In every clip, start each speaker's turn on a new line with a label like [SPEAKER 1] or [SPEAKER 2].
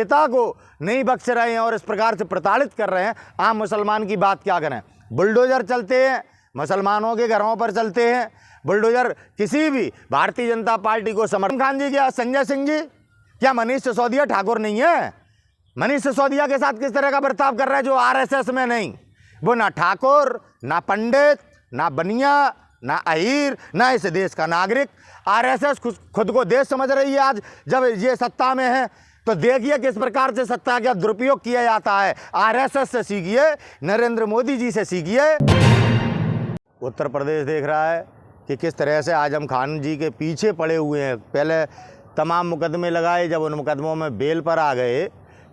[SPEAKER 1] नेता को नहीं बख्श रहे हैं और इस प्रकार से प्रताड़ित कर रहे हैं, आम मुसलमान की बात क्या करें। बुलडोजर चलते हैं, मुसलमानों के घरों पर चलते हैं बुलडोजर। किसी भी भारतीय जनता पार्टी को समर्थन। खान जी क्या संजय सिंह जी क्या मनीष सिसोदिया ठाकुर नहीं है? मनीष सिसोदिया के साथ किस तरह का बर्ताव कर रहा है जो आरएसएस में नहीं। वो ना ठाकुर, ना पंडित, ना बनिया, ना अहीर, ना इस देश का नागरिक। आरएसएस खुद को देश समझ रही है आज जब ये सत्ता में है। तो देखिए किस प्रकार से सत्ता का दुरुपयोग किया जाता है। आरएसएस से सीखिए, नरेंद्र मोदी जी से सीखिए। उत्तर प्रदेश देख रहा है कि किस तरह से आजम खान जी के पीछे पड़े हुए हैं। पहले तमाम मुकदमे लगाए, जब उन मुकदमों में बेल पर आ गए,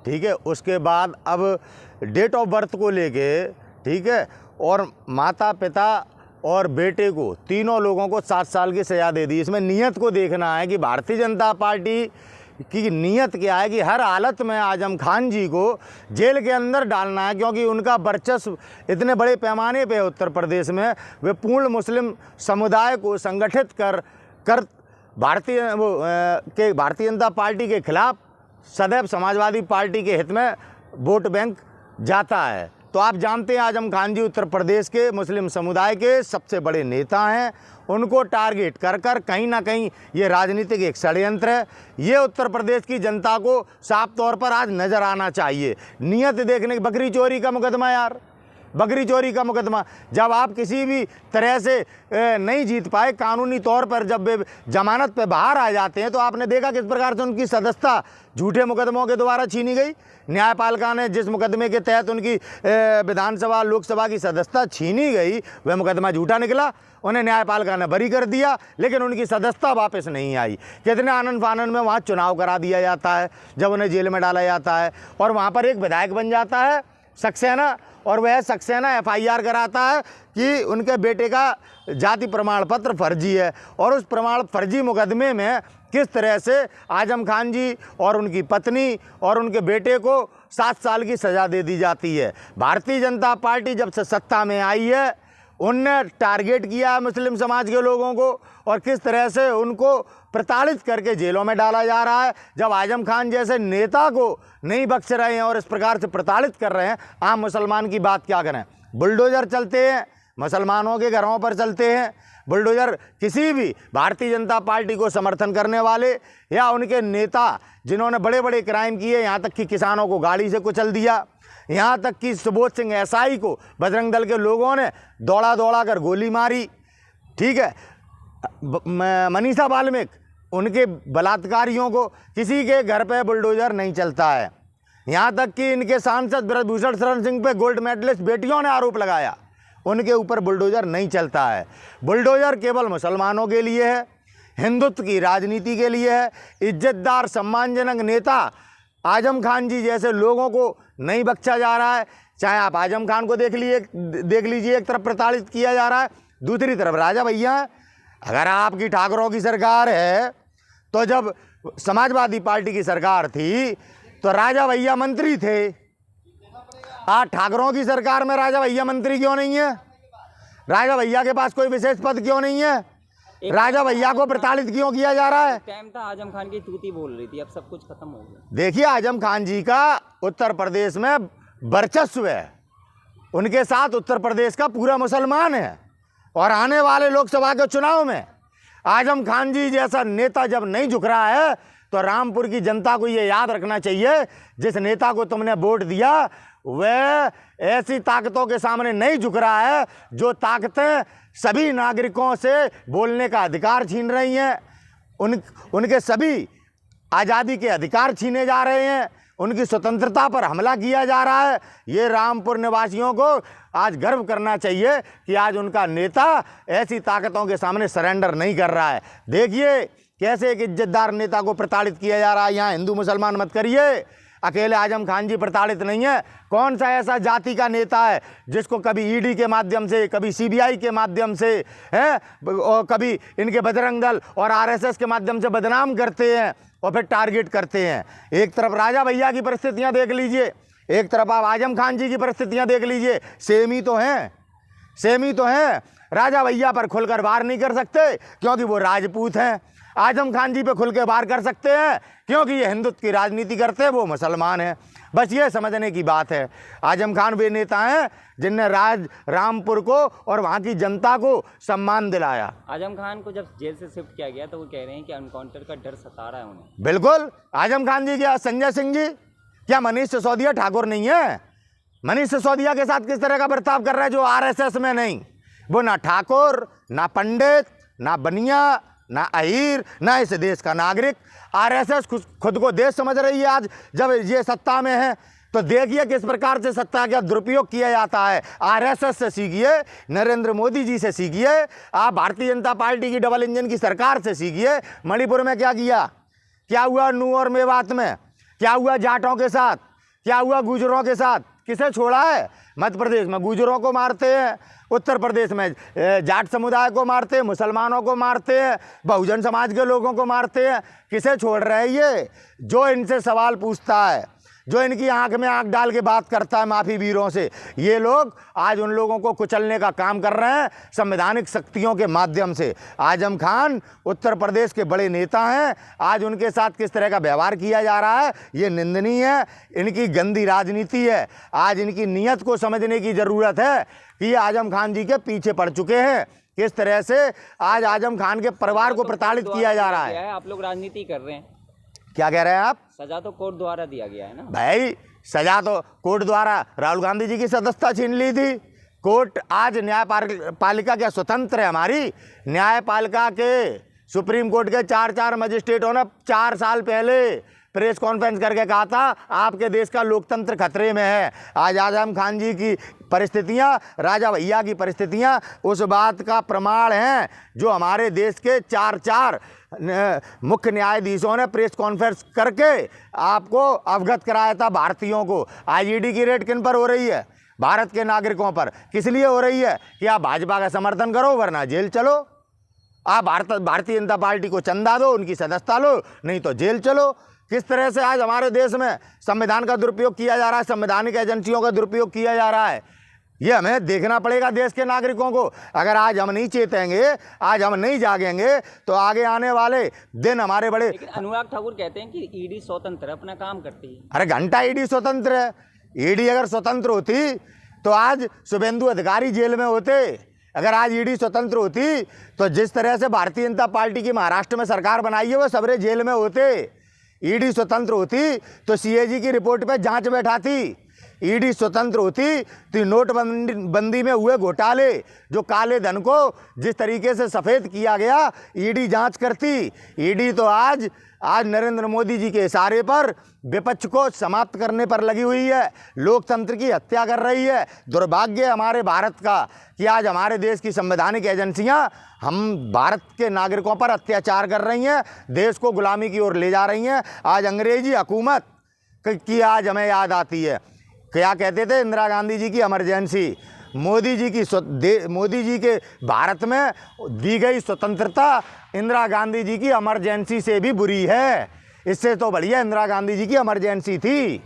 [SPEAKER 1] ठीक है, उसके बाद अब डेट ऑफ बर्थ को लेके, ठीक है, और माता पिता और बेटे को, तीनों लोगों को 7 साल की सज़ा दे दी। इसमें नीयत को देखना है कि भारतीय जनता पार्टी की नीयत क्या है कि हर हालत में आजम खान जी को जेल के अंदर डालना है, क्योंकि उनका वर्चस्व इतने बड़े पैमाने पे उत्तर प्रदेश में। वे पूर्ण मुस्लिम समुदाय को संगठित कर भारतीय जनता पार्टी के खिलाफ सदैव समाजवादी पार्टी के हित में वोट बैंक जाता है। तो आप जानते हैं आजम खान जी उत्तर प्रदेश के मुस्लिम समुदाय के सबसे बड़े नेता हैं। उनको टारगेट कर कहीं ना कहीं ये राजनीतिक एक षड्यंत्र है। ये उत्तर प्रदेश की जनता को साफ तौर पर आज नज़र आना चाहिए। नियत देखने, बकरी चोरी का मुकदमा यार, बकरी चोरी का मुकदमा, जब आप किसी भी तरह से नहीं जीत पाए कानूनी तौर पर, जब वे जमानत पे बाहर आ जाते हैं, तो आपने देखा किस प्रकार से उनकी सदस्यता झूठे मुकदमों के द्वारा छीनी गई। न्यायपालिका ने जिस मुकदमे के तहत उनकी विधानसभा लोकसभा की सदस्यता छीनी गई, वह मुकदमा झूठा निकला। उन्हें न्यायपालिका ने बरी कर दिया, लेकिन उनकी सदस्यता वापस नहीं आई। कितने आनंद फानंद में वहाँ चुनाव करा दिया जाता है, जब उन्हें जेल में डाला जाता है, और वहाँ पर एक विधायक बन जाता है सक्सेना, और वह सक्सेना एफआईआर कराता है कि उनके बेटे का जाति प्रमाण पत्र फर्जी है। और उस फर्जी मुकदमे में किस तरह से आजम खान जी और उनकी पत्नी और उनके बेटे को 7 साल की सज़ा दे दी जाती है। भारतीय जनता पार्टी जब से सत्ता में आई है, उनने टारगेट किया मुस्लिम समाज के लोगों को, और किस तरह से उनको प्रताड़ित करके जेलों में डाला जा रहा है। जब आजम खान जैसे नेता को नहीं बख्श रहे हैं और इस प्रकार से प्रताड़ित कर रहे हैं, आम मुसलमान की बात क्या करें। बुलडोजर चलते हैं, मुसलमानों के घरों पर चलते हैं बुलडोजर। किसी भी भारतीय जनता पार्टी को समर्थन करने वाले या उनके नेता जिन्होंने बड़े बड़े क्राइम किए, यहाँ तक कि किसानों को गाड़ी से कुचल दिया, यहाँ तक कि सुबोध सिंह एसआई को बजरंग दल के लोगों ने दौड़ा कर गोली मारी, ठीक है, मनीषा वाल्मीकि, उनके बलात्कारियों को, किसी के घर पे बुलडोजर नहीं चलता है। यहाँ तक कि इनके सांसद ब्रजभूषण शरण सिंह पे गोल्ड मेडलिस्ट बेटियों ने आरोप लगाया, उनके ऊपर बुलडोजर नहीं चलता है। बुलडोजर केवल मुसलमानों के लिए है, हिंदुत्व की राजनीति के लिए है। इज्जतदार सम्मानजनक नेता आजम खान जी जैसे लोगों को नहीं बख्शा जा रहा है। चाहे आप आजम खान को देख लीजिए, एक तरफ प्रताड़ित किया जा रहा है, दूसरी तरफ राजा भैया है। अगर आपकी ठाकरों की सरकार है, तो जब समाजवादी पार्टी की सरकार थी तो राजा भैया मंत्री थे। आज ठाकरों की सरकार में राजा भैया मंत्री क्यों नहीं है? राजा भैया के पास कोई विशेष पद क्यों नहीं है? राजा भैया को प्रताड़ित क्यों किया जा रहा है?
[SPEAKER 2] टाइम था आजम खान की तूती बोल रही थी, अब सब कुछ खत्म हो गया।
[SPEAKER 1] देखिए आजम खान जी का उत्तर प्रदेश में वर्चस्व है, उनके साथ उत्तर प्रदेश का पूरा मुसलमान है। और आने वाले लोकसभा के चुनाव में आजम खान जी जैसा नेता जब नहीं झुक रहा है, तो रामपुर की जनता को ये याद रखना चाहिए, जिस नेता को तुमने वोट दिया वह ऐसी ताकतों के सामने नहीं झुक रहा है जो ताकतें सभी नागरिकों से बोलने का अधिकार छीन रही हैं। उनके सभी आज़ादी के अधिकार छीने जा रहे हैं, उनकी स्वतंत्रता पर हमला किया जा रहा है। ये रामपुर निवासियों को आज गर्व करना चाहिए कि आज उनका नेता ऐसी ताकतों के सामने सरेंडर नहीं कर रहा है। देखिए कैसे एक इज्जतदार नेता को प्रताड़ित किया जा रहा है। यहाँ हिंदू मुसलमान मत करिए, अकेले आजम खान जी प्रताड़ित नहीं है। कौन सा ऐसा जाति का नेता है जिसको कभी ईडी के माध्यम से, कभी सीबीआई के माध्यम से हैं, और कभी इनके बजरंग दल और आरएसएस के माध्यम से बदनाम करते हैं और फिर टारगेट करते हैं। एक तरफ राजा भैया की परिस्थितियां देख लीजिए, एक तरफ आप आजम खान जी की परिस्थितियां देख लीजिए, सेम ही तो हैं। राजा भैया पर खुलकर वार नहीं कर सकते क्योंकि वो राजपूत हैं। आजम खान जी पे खुल के वार कर सकते हैं, क्योंकि ये हिंदुत्व की राजनीति करते हैं, वो मुसलमान हैं। बस ये समझने की बात है। आजम खान वे नेता हैं जिनने रामपुर को और वहाँ की जनता को सम्मान दिलाया।
[SPEAKER 2] आजम खान को जब जेल से शिफ्ट किया गया तो वो कह रहे हैं कि एनकाउंटर का डर सता रहा है उन्हें।
[SPEAKER 1] बिल्कुल, आजम खान जी क्या संजय सिंह जी, क्या मनीष सिसोदिया ठाकुर नहीं है? मनीष सिसोदिया के साथ किस तरह का बर्ताव कर रहे हैं जो आरएसएस में नहीं? वो ना ठाकुर, ना पंडित, ना बनिया, ना अहीर, ना इस देश का नागरिक। आरएसएस खुद को देश समझ रही है आज जब ये सत्ता में है। तो देखिए किस प्रकार से सत्ता का दुरुपयोग किया जाता है। आरएसएस से सीखिए, नरेंद्र मोदी जी से सीखिए, आप भारतीय जनता पार्टी की डबल इंजन की सरकार से सीखिए। मणिपुर में क्या किया, क्या हुआ नू और मेवात में, क्या हुआ जाटों के साथ, क्या हुआ गुजरों के साथ, किसे छोड़ा है? मध्य प्रदेश में गुजरों को मारते हैं, उत्तर प्रदेश में जाट समुदाय को मारते हैं, मुसलमानों को मारते हैं, बहुजन समाज के लोगों को मारते हैं। किसे छोड़ रहे हैं ये? जो इनसे सवाल पूछता है, जो इनकी आंख में आंख डाल के बात करता है माफी वीरों से, ये लोग आज उन लोगों को कुचलने का काम कर रहे हैं संवैधानिक शक्तियों के माध्यम से। आजम खान उत्तर प्रदेश के बड़े नेता हैं, आज उनके साथ किस तरह का व्यवहार किया जा रहा है ये निंदनीय है। इनकी गंदी राजनीति है। आज इनकी नीयत को समझने की ज़रूरत है कि ये आजम खान जी के पीछे पड़ चुके हैं। किस तरह से आज आजम खान के परिवार को प्रताड़ित किया जा रहा है।
[SPEAKER 2] आप लोग राजनीति कर रहे हैं।
[SPEAKER 1] क्या कह रहे हैं आप?
[SPEAKER 2] सजा तो कोर्ट द्वारा दिया गया है ना
[SPEAKER 1] भाई, सजा तो कोर्ट द्वारा राहुल गांधी जी की सदस्यता छीन ली थी। कोर्ट आज न्यायपालिका क्या स्वतंत्र है? हमारी न्यायपालिका के सुप्रीम कोर्ट के 4 मजिस्ट्रेटों ने 4 साल पहले प्रेस कॉन्फ्रेंस करके कहा था आपके देश का लोकतंत्र खतरे में है। आज आजम खान जी की परिस्थितियां, राजा भैया की परिस्थितियां उस बात का प्रमाण हैं जो हमारे देश के 4 मुख्य न्यायाधीशों ने प्रेस कॉन्फ्रेंस करके आपको अवगत कराया था भारतीयों को। आज ईडी की रेड किन पर हो रही है? भारत के नागरिकों पर। किस लिए हो रही है? कि आप भाजपा का समर्थन करो वरना जेल चलो। आप भारतीय जनता पार्टी को चंदा दो, उनकी सदस्यता लो, नहीं तो जेल चलो। किस तरह से आज हमारे देश में संविधान का दुरुपयोग किया जा रहा है, संवैधानिक एजेंसियों का दुरुपयोग किया जा रहा है, ये हमें देखना पड़ेगा देश के नागरिकों को। अगर आज हम नहीं चेतेंगे, आज हम नहीं जागेंगे, तो आगे आने वाले दिन हमारे बड़े।
[SPEAKER 2] लेकिन अनुराग ठाकुर कहते हैं कि ईडी स्वतंत्र अपना काम करती है।
[SPEAKER 1] अरे घंटा ईडी स्वतंत्र है। ईडी अगर स्वतंत्र होती तो आज शुभेंदु अधिकारी जेल में होते। अगर आज ईडी स्वतंत्र होती तो जिस तरह से भारतीय जनता पार्टी की महाराष्ट्र में सरकार बनाई है वो सबरे जेल में होते। ईडी स्वतंत्र होती तो सीएजी की रिपोर्ट पे जांच बैठाती। ईडी स्वतंत्र होती तो नोटबंदी में हुए घोटाले, जो काले धन को जिस तरीके से सफ़ेद किया गया, ईडी जांच करती। ईडी तो आज नरेंद्र मोदी जी के इशारे पर विपक्ष को समाप्त करने पर लगी हुई है, लोकतंत्र की हत्या कर रही है। दुर्भाग्य हमारे भारत का कि आज हमारे देश की संवैधानिक एजेंसियां हम भारत के नागरिकों पर अत्याचार कर रही हैं, देश को गुलामी की ओर ले जा रही हैं। आज अंग्रेजी हुकूमत की आज हमें याद आती है। क्या कहते थे? इंदिरा गांधी जी की इमरजेंसी, मोदी जी के भारत में दी गई स्वतंत्रता इंदिरा गांधी जी की इमरजेंसी से भी बुरी है। इससे तो बढ़िया इंदिरा गांधी जी की इमरजेंसी थी।